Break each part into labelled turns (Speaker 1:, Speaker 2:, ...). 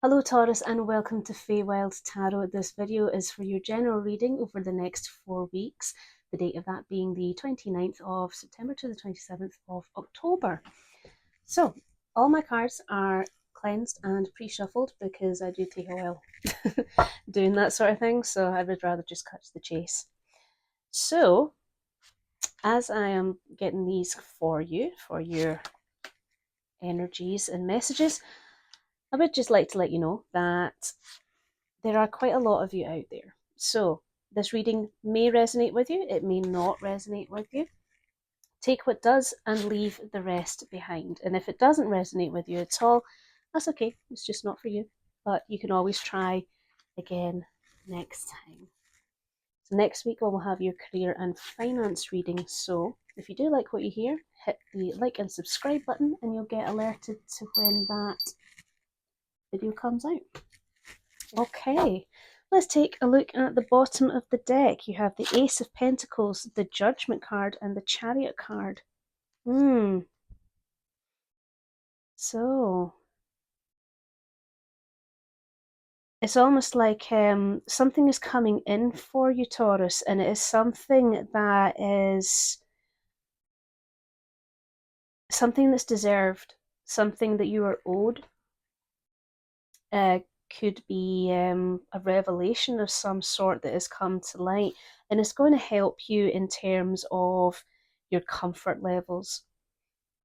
Speaker 1: Hello Taurus and welcome to Feywild Tarot. This video is for your general reading over the next 4 weeks, the date of that being the 29th of September to the 27th of October. So, all my cards are cleansed and pre-shuffled because I do take a while doing that sort of thing, so I would rather just cut to the chase. So, as I am getting these for you, for your energies and messages, I would just like to let you know that there are quite a lot of you out there. So this reading may resonate with you, it may not resonate with you. Take what does and leave the rest behind. And if it doesn't resonate with you at all, that's okay, it's just not for you. But you can always try again next time. So next week we'll have your career and finance reading. So if you do like what you hear, hit the like and subscribe button and you'll get alerted to when that video comes out. Okay, let's take a look at the bottom of the deck. You have the Ace of Pentacles, the Judgment card, and the Chariot card. So it's almost like something is coming in for you, Taurus, and it is something that is something that's deserved, something that you are owed. Could be a revelation of some sort that has come to light, and it's going to help you in terms of your comfort levels.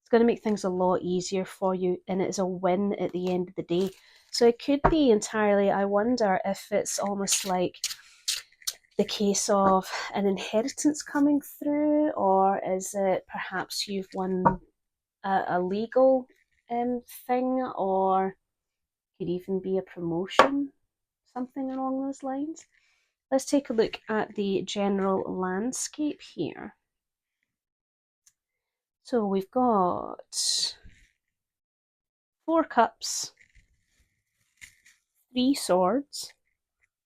Speaker 1: It's going to make things a lot easier for you, and it's a win at the end of the day. So it could be entirely, I wonder if it's almost like the case of an inheritance coming through, or is it perhaps you've won a legal thing, or could even be a promotion, something along those lines. Let's take a look at the general landscape here. So we've got 4 cups, 3 swords,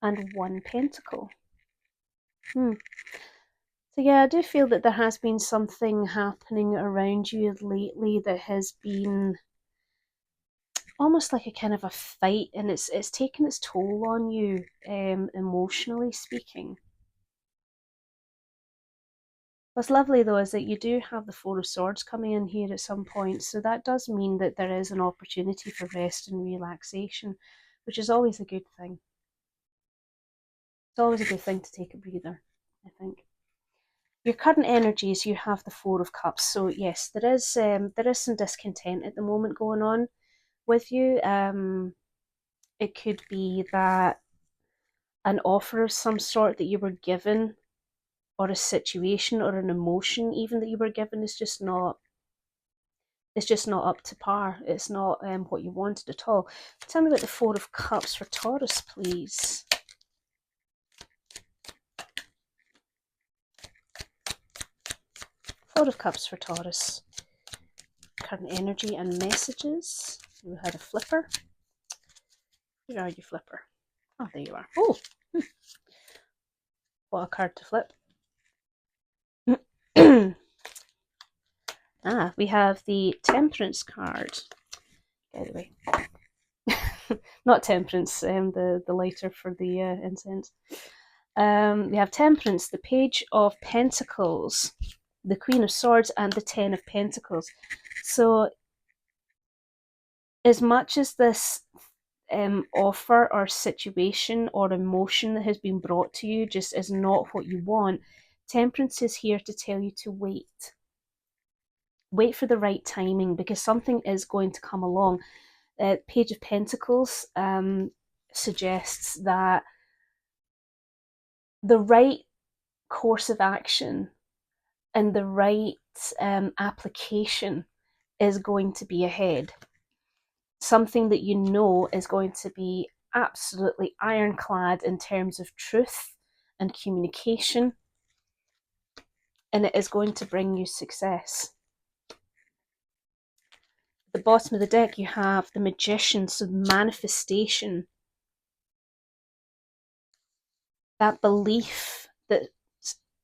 Speaker 1: and 1 pentacle. So yeah, I do feel that there has been something happening around you lately that has been almost like a kind of a fight, and it's taken its toll on you, emotionally speaking. What's lovely though is that you do have the 4 of Swords coming in here at some point, so that does mean that there is an opportunity for rest and relaxation, which is always a good thing. It's always a good thing to take a breather, I think. Your current energies, you have the 4 of Cups, so yes, there is some discontent at the moment going on with you. It could be that an offer of some sort that you were given, or a situation or an emotion even that you were given is just not up to par. It's not what you wanted at all. Tell me about the 4 of Cups for Taurus, please. Four of Cups for Taurus. Current energy and messages. We had a flipper. Where are you, flipper? Oh, there you are. Oh, what a card to flip. We have the Temperance card. Get away. Not Temperance, the lighter for the incense. We have Temperance, the Page of Pentacles, the Queen of Swords, and the 10 of Pentacles. So as much as this offer or situation or emotion that has been brought to you just is not what you want, Temperance is here to tell you to wait. Wait for the right timing, because something is going to come along. Page of Pentacles suggests that the right course of action and the right application is going to be ahead. Something that you know is going to be absolutely ironclad in terms of truth and communication, and it is going to bring you success. At the bottom of the deck you have the Magician, so manifestation. That belief that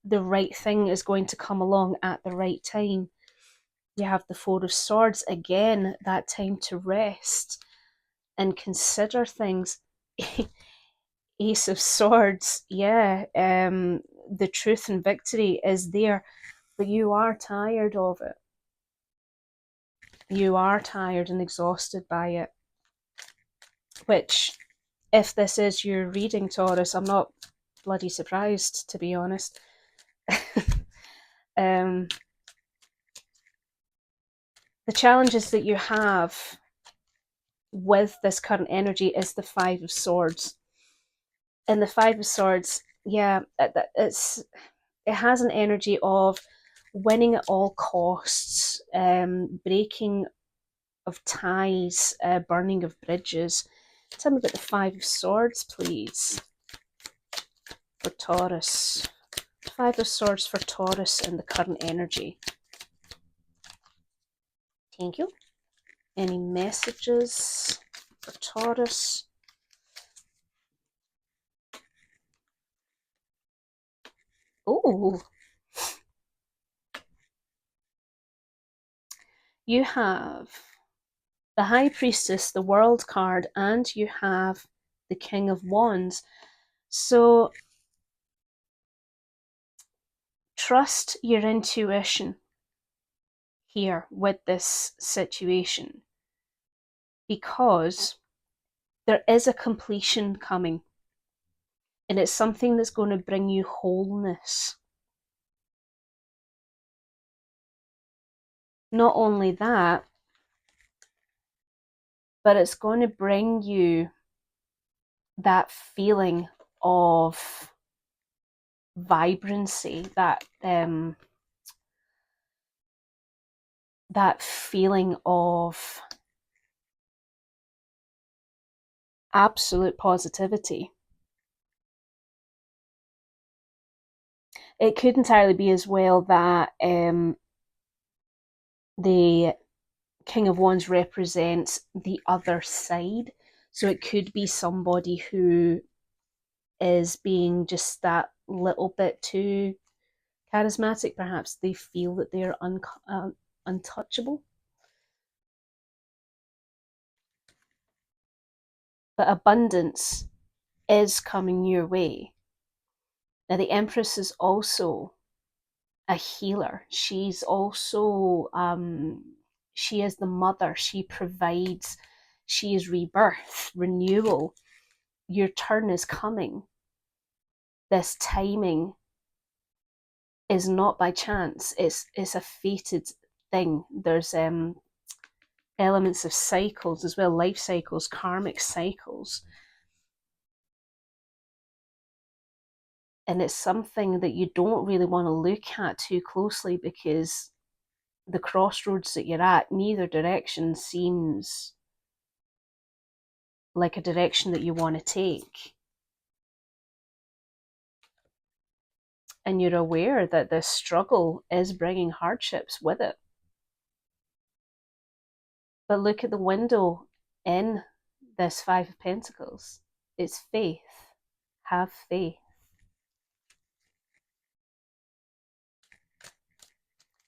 Speaker 1: the right thing is going to come along at the right time. You have the 4 of Swords, again, that time to rest. and consider things. Ace of Swords, yeah, the truth and victory is there, but you are tired of it. You are tired and exhausted by it, which, if this is your reading, Taurus, I'm not bloody surprised, to be honest. The challenges that you have with this current energy is the Five of Swords. And the Five of Swords, yeah, it has an energy of winning at all costs, breaking of ties, burning of bridges. Tell me about the Five of Swords, please, for Taurus. Five of Swords for Taurus and the current energy. Thank you. Any messages for Taurus? Oh, you have the High Priestess, the World card, and you have the King of Wands. So trust your intuition here with this situation, because there is a completion coming, and it's something that's going to bring you wholeness. Not only that, but it's going to bring you that feeling of vibrancy, that feeling of absolute positivity. It could entirely be as well that the King of Wands represents the other side. So it could be somebody who is being just that little bit too charismatic. Perhaps they feel that they're untouchable. But abundance is coming your way. Now, the Empress is also a healer. She's also, she is the mother. She provides, she is rebirth, renewal. Your turn is coming. This timing is not by chance. It's a fated thing. There's elements of cycles as well, life cycles, karmic cycles. And it's something that you don't really want to look at too closely, because the crossroads that you're at, neither direction seems like a direction that you want to take. And you're aware that this struggle is bringing hardships with it. But look at the window in this Five of Pentacles. It's faith. Have faith.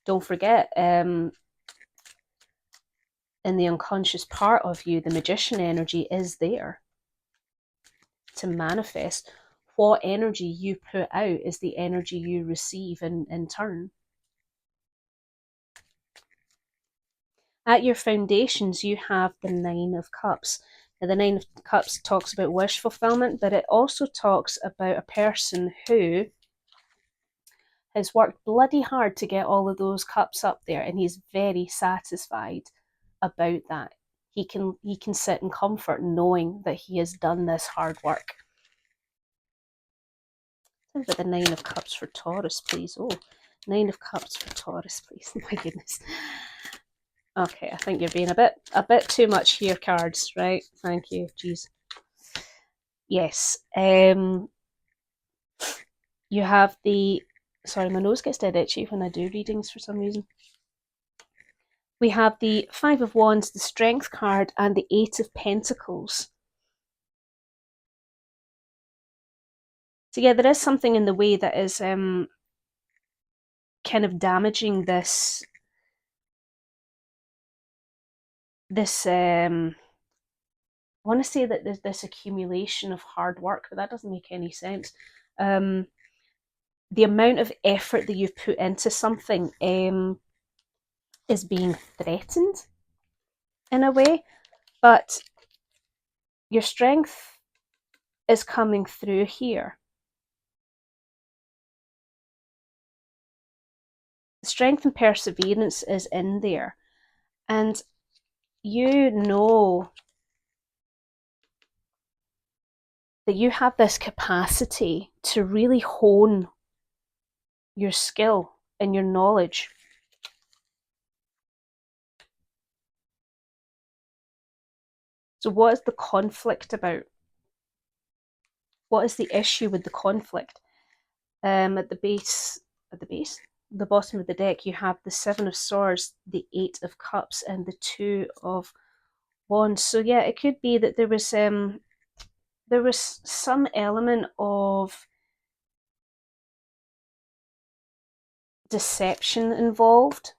Speaker 1: Don't forget, in the unconscious part of you, the Magician energy is there to manifest. What energy you put out is the energy you receive in turn. At your foundations, you have the Nine of Cups. Now, the Nine of Cups talks about wish fulfillment, but it also talks about a person who has worked bloody hard to get all of those cups up there, and he's very satisfied about that. He can sit in comfort knowing that he has done this hard work. Think about the Nine of Cups for Taurus, please. Oh, Nine of Cups for Taurus, please. My goodness. Okay, I think you're being a bit too much here, cards, right? Thank you. Jeez. Yes. You have the... Sorry, my nose gets dead itchy when I do readings for some reason. We have the Five of Wands, the Strength card, and the Eight of Pentacles. So yeah, there is something in the way that is kind of damaging this want to say that there's this accumulation of hard work, but that doesn't make any sense. The amount of effort that you've put into something is being threatened in a way, but your strength is coming through here. Strength and perseverance is in there, and you know that you have this capacity to really hone your skill and your knowledge. So what is the conflict about? What is the issue with the conflict? At the bottom of the deck, you have the Seven of Swords, the Eight of Cups, and the Two of Wands. So yeah, it could be that there was some element of deception involved.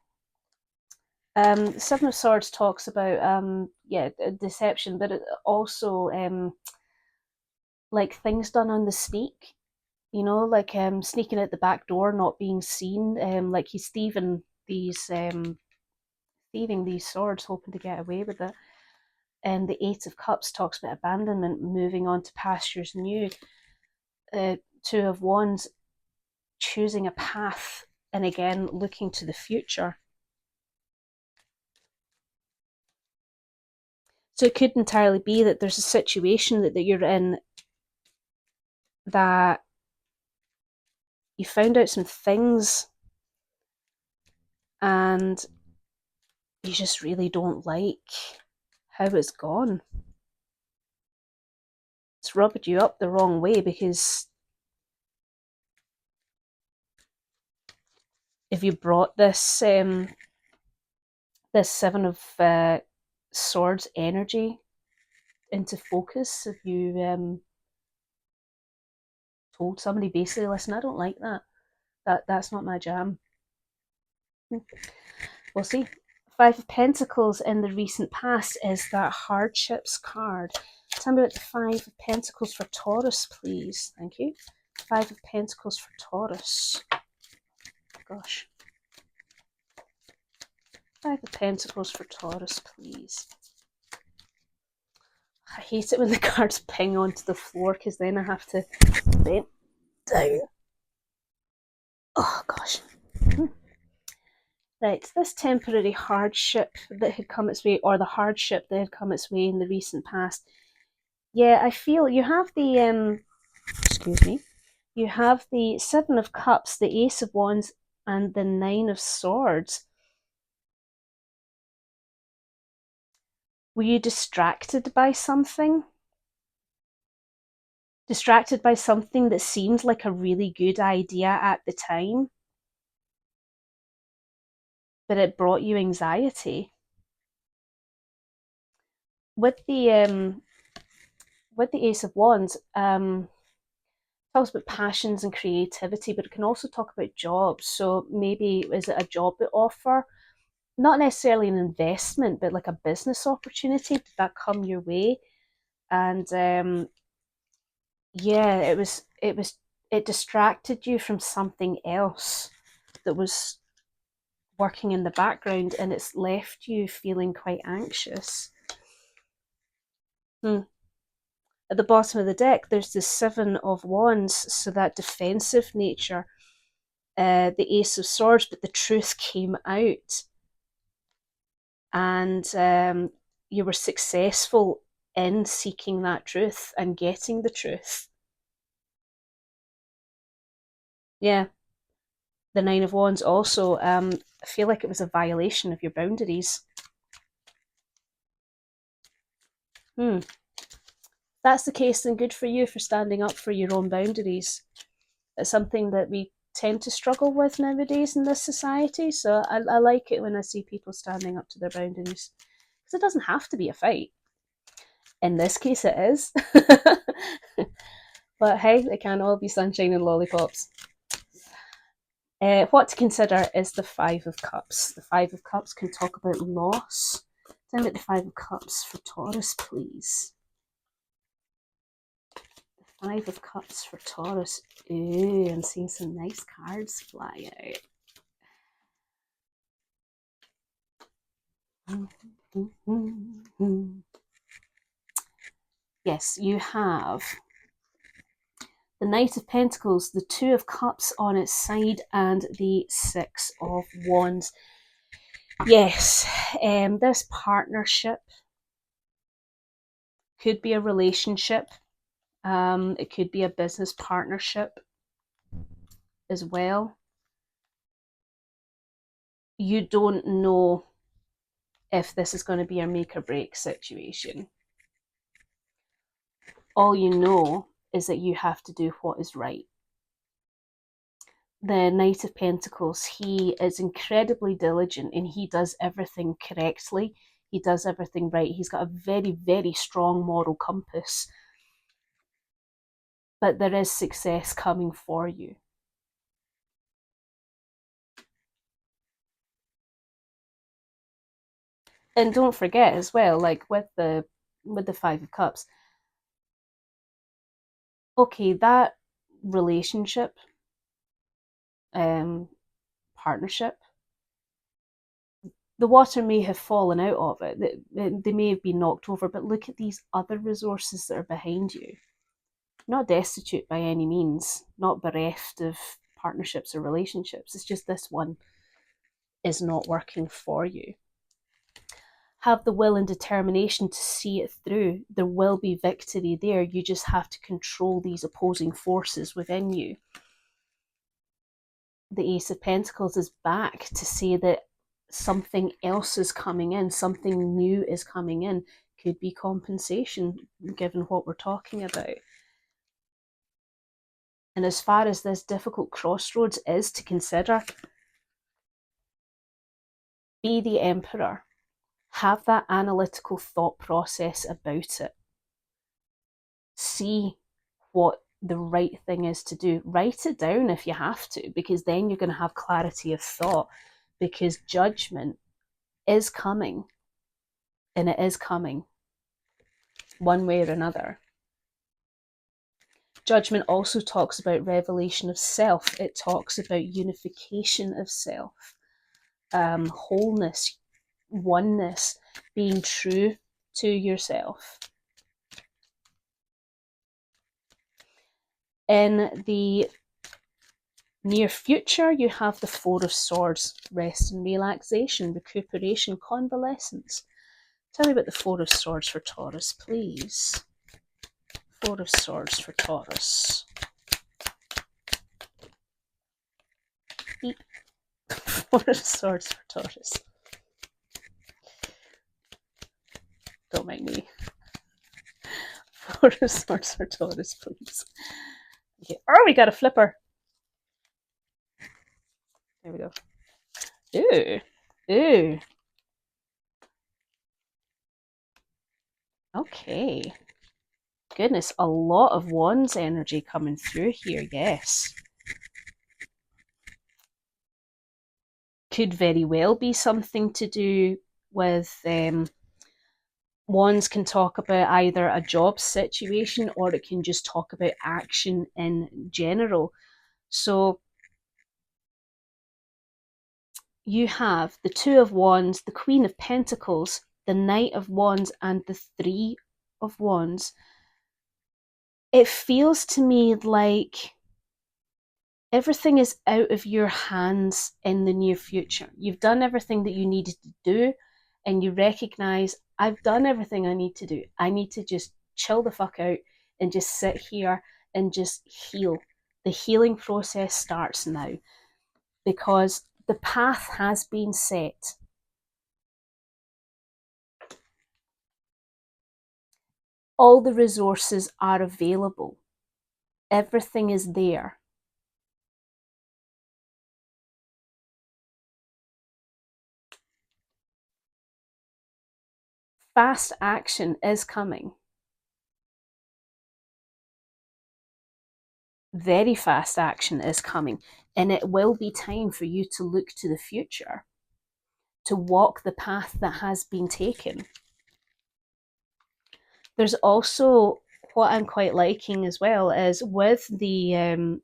Speaker 1: The Seven of Swords talks about deception, but it also like things done on the sneak. You know, like sneaking out the back door, not being seen. Like he's thieving these swords, hoping to get away with it. And the Eight of Cups talks about abandonment, moving on to pastures new. Two of Wands, choosing a path, and again looking to the future. So it could entirely be that there's a situation that you're in that you found out some things and you just really don't like how it's gone. It's rubbed you up the wrong way, because if you brought this this Seven of Swords energy into focus, if you told somebody basically, listen, I don't like that's not my jam. We'll see. Five of Pentacles in the recent past is that hardships card. Tell me about the Five of Pentacles for Taurus, please. Thank you. Five of Pentacles for Taurus. Gosh. Five of Pentacles for Taurus, please. I hate it when the cards ping onto the floor, because then I have to bend down. Oh, gosh. Right, this temporary hardship that had come its way, or the hardship that had come its way in the recent past. Yeah, I feel you have the, excuse me, you have the Seven of Cups, the Ace of Wands, and the Nine of Swords. Were you distracted by something? Distracted by something that seemed like a really good idea at the time, but it brought you anxiety? With the Ace of Wands, talks about passions and creativity, but it can also talk about jobs. So maybe is it a job offer? Not necessarily an investment, but like a business opportunity. Did that come your way? And yeah, it distracted you from something else that was working in the background, and it's left you feeling quite anxious. At the bottom of the deck, there's the Seven of Wands, so that defensive nature. The Ace of Swords, but the truth came out, and you were successful in seeking that truth and getting the truth. Yeah. The Nine of Wands also, I feel like it was a violation of your boundaries. That's the case, then good for you for standing up for your own boundaries. It's something that we tend to struggle with nowadays in this society, so I like it when I see people standing up to their boundaries, because it doesn't have to be a fight. In this case it is. But hey, it can't all be sunshine and lollipops. What to consider is the Five of Cups. The Five of Cups can talk about loss. Tell me about the Five of Cups for Taurus, please. Five of Cups for Taurus. Ooh, I'm seeing some nice cards fly out. Yes, you have the Knight of Pentacles, the Two of Cups on its side, and the Six of Wands. Yes, this partnership could be a relationship. It could be a business partnership as well. You don't know if this is going to be a make or break situation. All you know is that you have to do what is right. The Knight of Pentacles, he is incredibly diligent and he does everything correctly. He does everything right. He's got a very, very strong moral compass. But there is success coming for you. And don't forget as well, like with the Five of Cups, okay, that relationship, partnership, the water may have fallen out of it. They may have been knocked over, but look at these other resources that are behind you. Not destitute by any means, not bereft of partnerships or relationships. It's just this one is not working for you. Have the will and determination to see it through. There will be victory there. You just have to control these opposing forces within you. The Ace of Pentacles is back to say that something else is coming in, something new is coming in. Could be compensation, given what we're talking about. And as far as this difficult crossroads is to consider, be the Emperor. Have that analytical thought process about it. See what the right thing is to do. Write it down if you have to, because then you're going to have clarity of thought, because judgment is coming, and it is coming one way or another. Judgment also talks about revelation of self. It talks about unification of self, wholeness, oneness, being true to yourself. In the near future, you have the Four of Swords, rest and relaxation, recuperation, convalescence. Tell me about the Four of Swords for Taurus, please. Four of Swords for Taurus. Beep. Four of Swords for Taurus. Don't mind me. Four of Swords for Taurus, please. Okay. Oh, we got a flipper. There we go. Ooh. Ooh. Okay. Goodness, a lot of Wands energy coming through here, yes. Could very well be something to do with Wands can talk about either a job situation or it can just talk about action in general. So you have the Two of Wands, the Queen of Pentacles, the Knight of Wands, and the Three of Wands. It feels to me like everything is out of your hands in the near future. You've done everything that you needed to do, and you recognize, I've done everything I need to do. I need to just chill the fuck out and just sit here and just heal. The healing process starts now because the path has been set. All the resources are available. Everything is there. Fast action is coming. Very fast action is coming, and it will be time for you to look to the future, to walk the path that has been taken. There's also what I'm quite liking as well is with the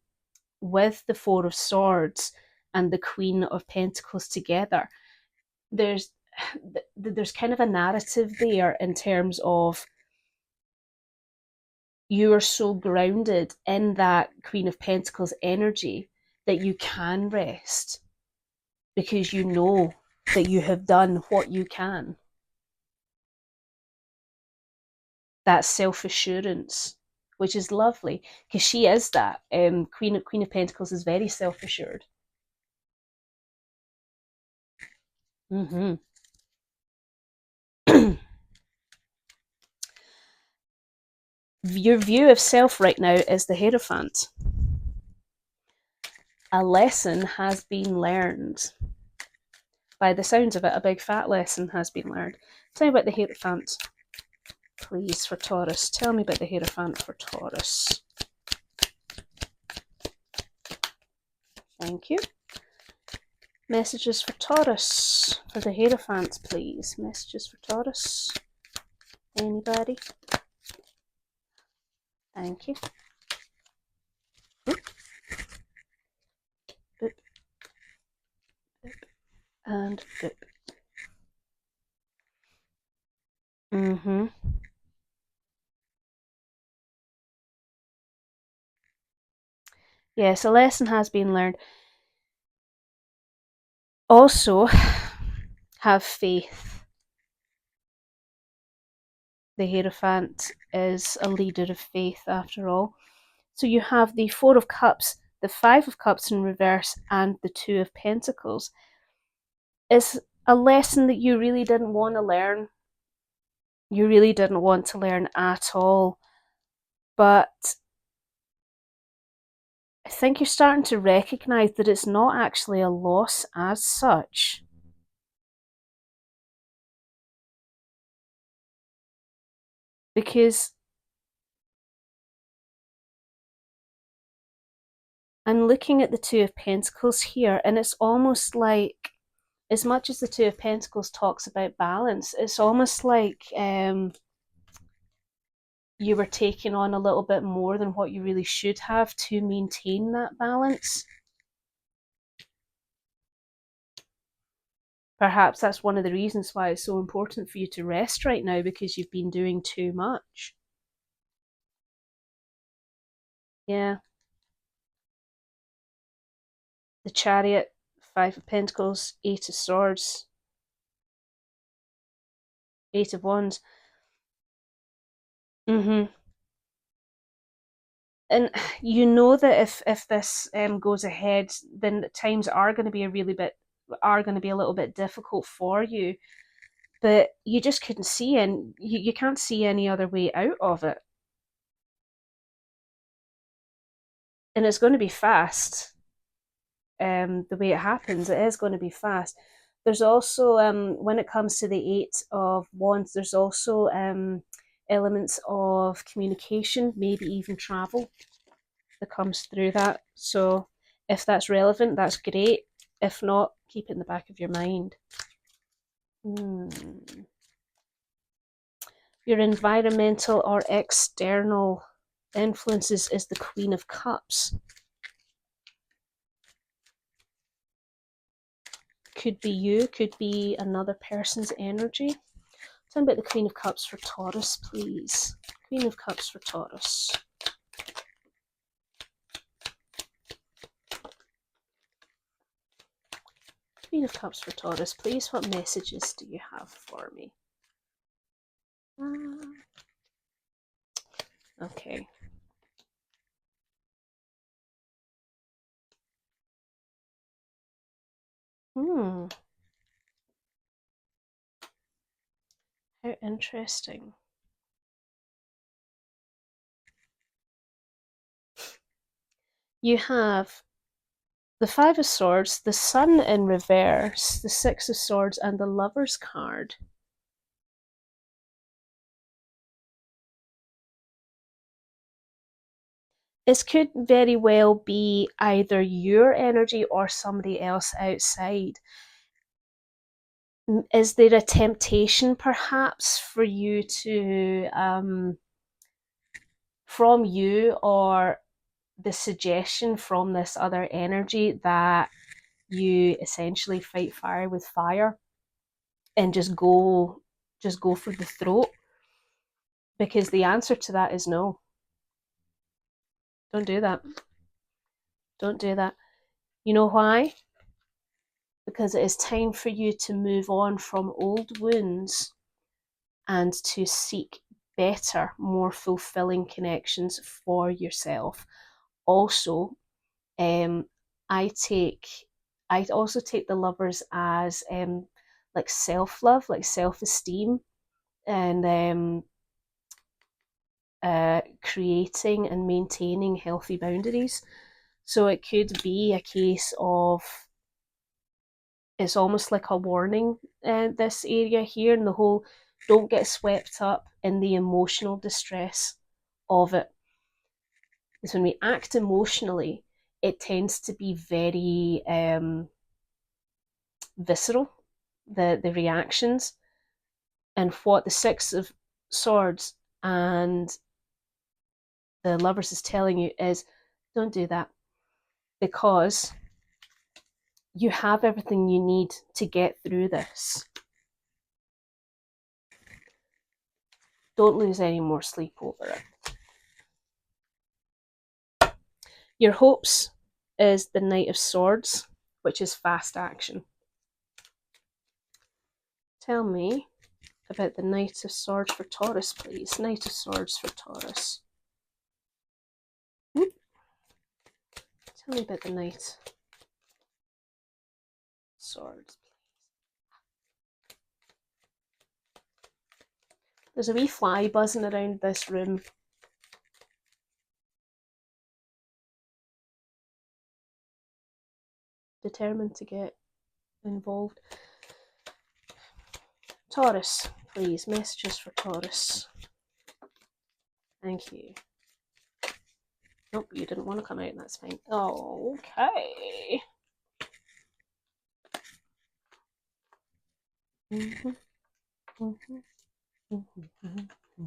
Speaker 1: Four of Swords and the Queen of Pentacles together, there's there's kind of a narrative there in terms of you are so grounded in that Queen of Pentacles energy that you can rest because you know that you have done what you can. That self-assurance, which is lovely because she is that. Queen of Pentacles is very self-assured. Mm-hmm. Your view of self right now is the Hierophant. A lesson has been learned. By the sounds of it, a big fat lesson has been learned. Tell me about the Hierophant, please, for Taurus. Tell me about the Hierophant for Taurus. Thank you. Messages for Taurus, for the Hierophant, please. Messages for Taurus. Anybody? Thank you. Boop. Boop. Boop. And boop. Mm-hmm. Yes, a lesson has been learned. Also, have faith. The Hierophant is a leader of faith after all. So you have the Four of Cups, the Five of Cups in reverse, and the Two of Pentacles. It's a lesson that you really didn't want to learn. You really didn't want to learn at all. But I think you're starting to recognize that it's not actually a loss as such. Because I'm looking at the Two of Pentacles here, and it's almost like, as much as the Two of Pentacles talks about balance, it's almost like you were taking on a little bit more than what you really should have to maintain that balance. Perhaps that's one of the reasons why it's so important for you to rest right now, because you've been doing too much. Yeah. The Chariot, Five of Pentacles, Eight of Swords, Eight of Wands. Mm-hmm. And you know that if this goes ahead, then times are going to be a little bit difficult for you. But you just couldn't see, and you can't see any other way out of it. And it's going to be fast. The way it happens, it is going to be fast. There's also, when it comes to the Eight of Wands, there's also elements of communication, maybe even travel, that comes through that. So if that's relevant, that's great. If not, keep it in the back of your mind. Your environmental or external influences is the Queen of Cups. Could be you, could be another person's energy. Tell me about the Queen of Cups for Taurus, please. Queen of Cups for Taurus. Queen of Cups for Taurus, please. What messages do you have for me? Okay. How interesting. You have the Five of Swords, the Sun in reverse, the Six of Swords, and the Lover's card. This could very well be either your energy or somebody else outside. Is there a temptation perhaps for you to from you, or the suggestion from this other energy that you essentially fight fire with fire and just go for the throat, because the answer to that is no. Don't do that. Don't do that. You know why? Because it is time for you to move on from old wounds and to seek better, more fulfilling connections for yourself. Also, I also take the lovers as like self-love, like self-esteem, and creating and maintaining healthy boundaries. So it could be a case of, it's almost like a warning, this area here, and the whole, don't get swept up in the emotional distress of it. Because when we act emotionally, it tends to be very visceral, the reactions. And what the Six of Swords and the Lovers is telling you is, don't do that, because you have everything you need to get through this. Don't lose any more sleep over it. Your hopes is the Knight of Swords, which is fast action. Tell me about the Knight of Swords for Taurus, please. Knight of Swords for Taurus. Tell me about the Knight of Swords, please. There's a wee fly buzzing around this room. Determined to get involved. Taurus, please. Messages for Taurus. Thank you. Nope, you didn't want to come out, that's fine. Oh, okay. Mm-hmm. Mm-hmm. Mm-hmm. Mm-hmm.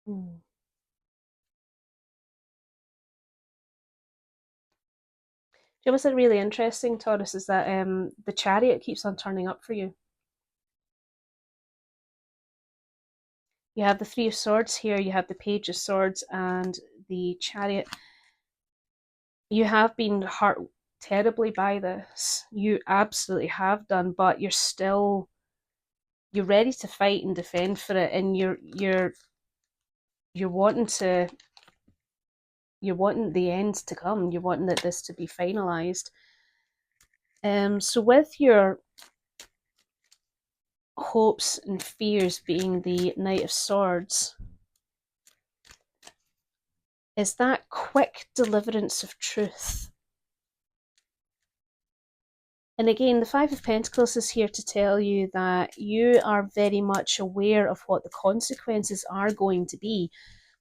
Speaker 1: Mm. You know what's really interesting, Taurus, is that the Chariot keeps on turning up for you. You have the Three of Swords here, you have the Page of Swords, and the Chariot. You have been hurt terribly by this. You absolutely have done, but you're ready to fight and defend for it, and you're wanting the end to come. You're wanting this to be finalized. So with your hopes and fears being the Knight of Swords, is that quick deliverance of truth. And again, the Five of Pentacles is here to tell you that you are very much aware of what the consequences are going to be.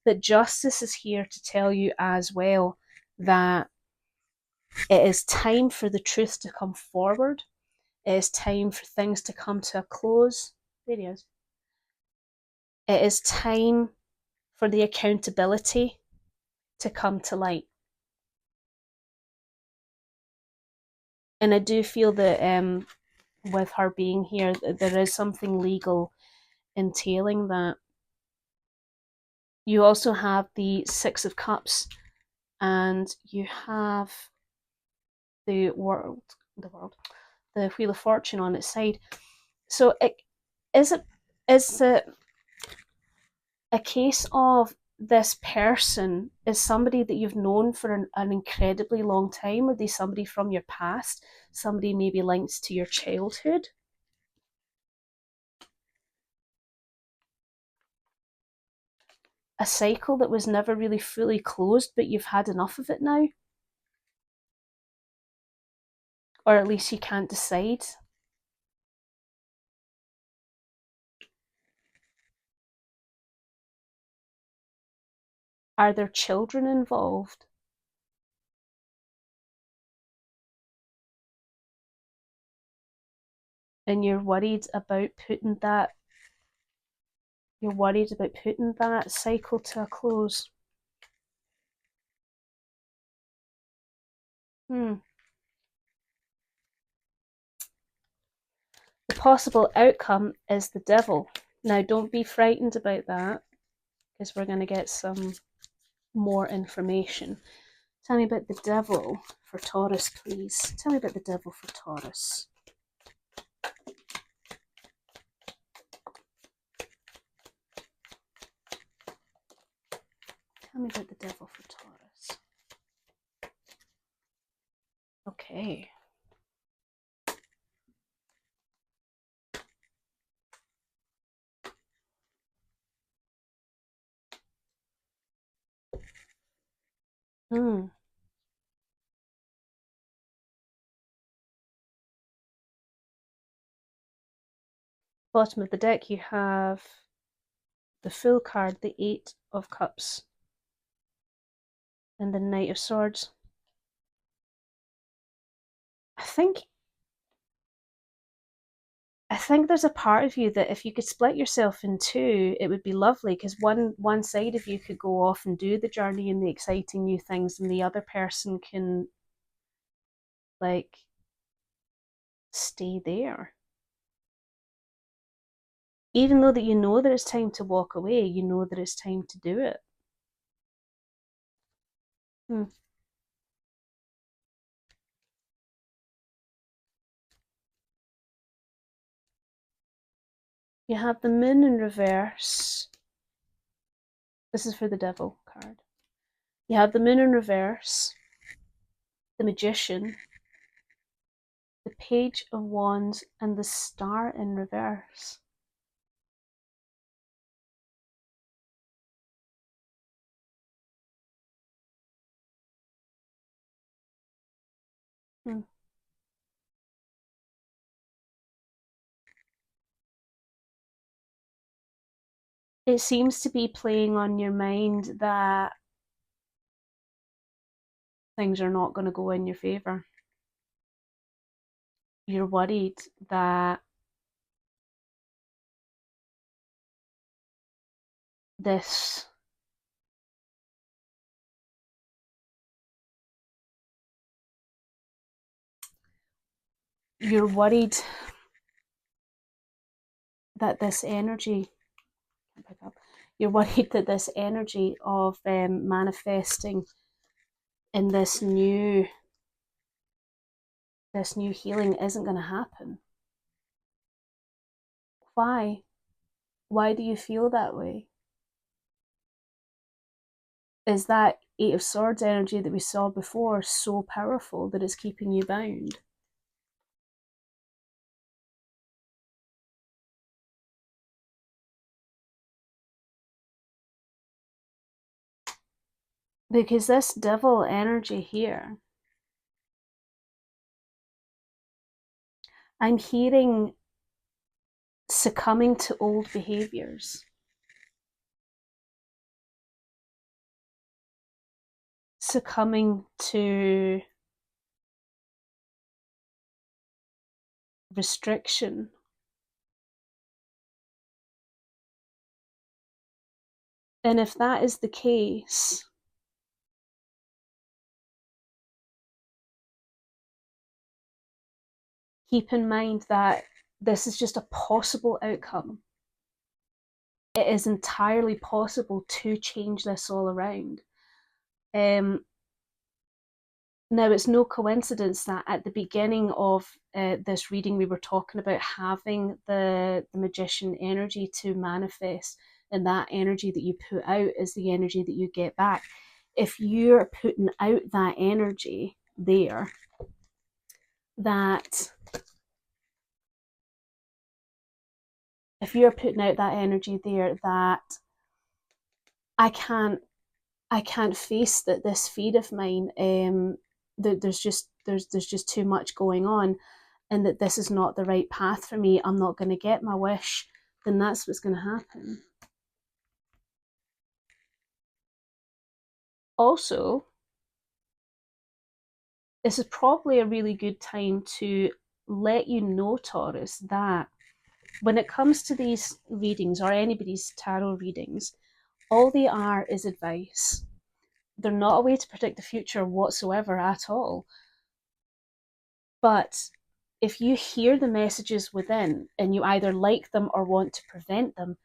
Speaker 1: But Justice is here to tell you as well that it is time for the truth to come forward. It is time for things to come to a close. There he is. It is time for the accountability to come to light. And I do feel that with her being here, there is something legal entailing that. You also have the Six of Cups, and you have the Wheel of Fortune on its side. So is it a case of this person is somebody that you've known for an incredibly long time? Are they somebody from your past? Somebody maybe linked to your childhood? A cycle that was never really fully closed, but you've had enough of it now? Or at least you can't decide? Are there children involved? And you're worried about putting that cycle to a close. The possible outcome is the devil. Now, don't be frightened about that, because we're going to get some more information. Tell me about the devil for Taurus, please. Tell me about the devil for Taurus. Tell me about the devil for Taurus. Okay. Bottom of the deck, you have the Fool card, the Eight of Cups, and the Knight of Swords. I think there's a part of you that if you could split yourself in two, it would be lovely, because one side of you could go off and do the journey and the exciting new things, and the other person can like stay there. Even though that you know that it's time to walk away, you know that it's time to do it. You have the Moon in reverse. This is for the Devil card. You have the Moon in reverse, the Magician, the Page of Wands, and the Star in reverse. It seems to be playing on your mind that things are not going to go in your favour. You're worried that this you're worried that this energy you're worried that this energy of manifesting in this new healing isn't going to happen. Why do you feel that way? Is that Eight of Swords energy that we saw before so powerful that it's keeping you bound? Because this Devil energy here, I'm hearing succumbing to old behaviors, succumbing to restriction. And if that is the case, keep in mind that this is just a possible outcome. It is entirely possible to change this all around. Now, it's no coincidence that at the beginning of this reading, we were talking about having the Magician energy to manifest, and that energy that you put out is the energy that you get back. If you're putting out that energy there, that I can't face that this feed of mine, that there's just too much going on, and that this is not the right path for me, I'm not going to get my wish, then that's what's going to happen. Also, this is probably a really good time to let you know, Taurus, that when it comes to these readings or anybody's tarot readings, all they are is advice. They're not a way to predict the future whatsoever at all. But if you hear the messages within and you either like them or want to prevent them,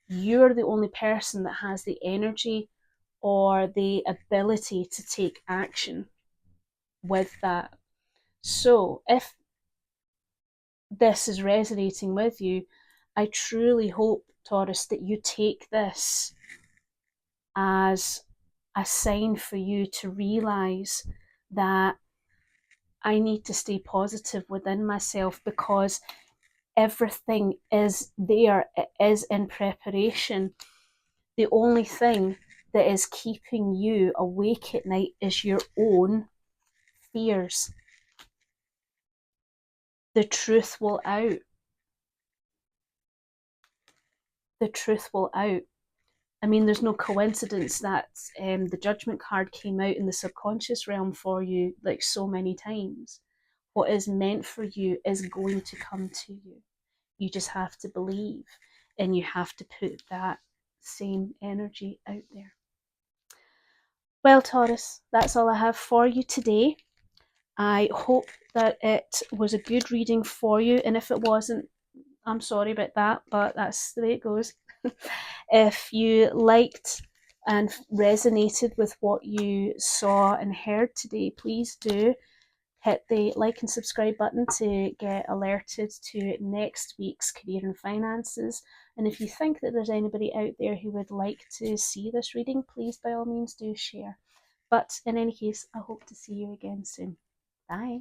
Speaker 1: you're the only person that has the energy or the ability to take action with that. So if this is resonating with you, I truly hope, Taurus, that you take this as a sign for you to realize that I need to stay positive within myself, because everything is there, it is in preparation. The only thing that is keeping you awake at night is your own fears. The truth will out. The truth will out. I mean, there's no coincidence that the judgment card came out in the subconscious realm for you like so many times. What is meant for you is going to come to you. You just have to believe, and you have to put that same energy out there. Well, Taurus, that's all I have for you today. I hope that it was a good reading for you, and if it wasn't, I'm sorry about that, but that's the way it goes. If you liked and resonated with what you saw and heard today, please do hit the like and subscribe button to get alerted to next week's career and finances. And if you think that there's anybody out there who would like to see this reading, please by all means do share. But in any case, I hope to see you again soon. Bye.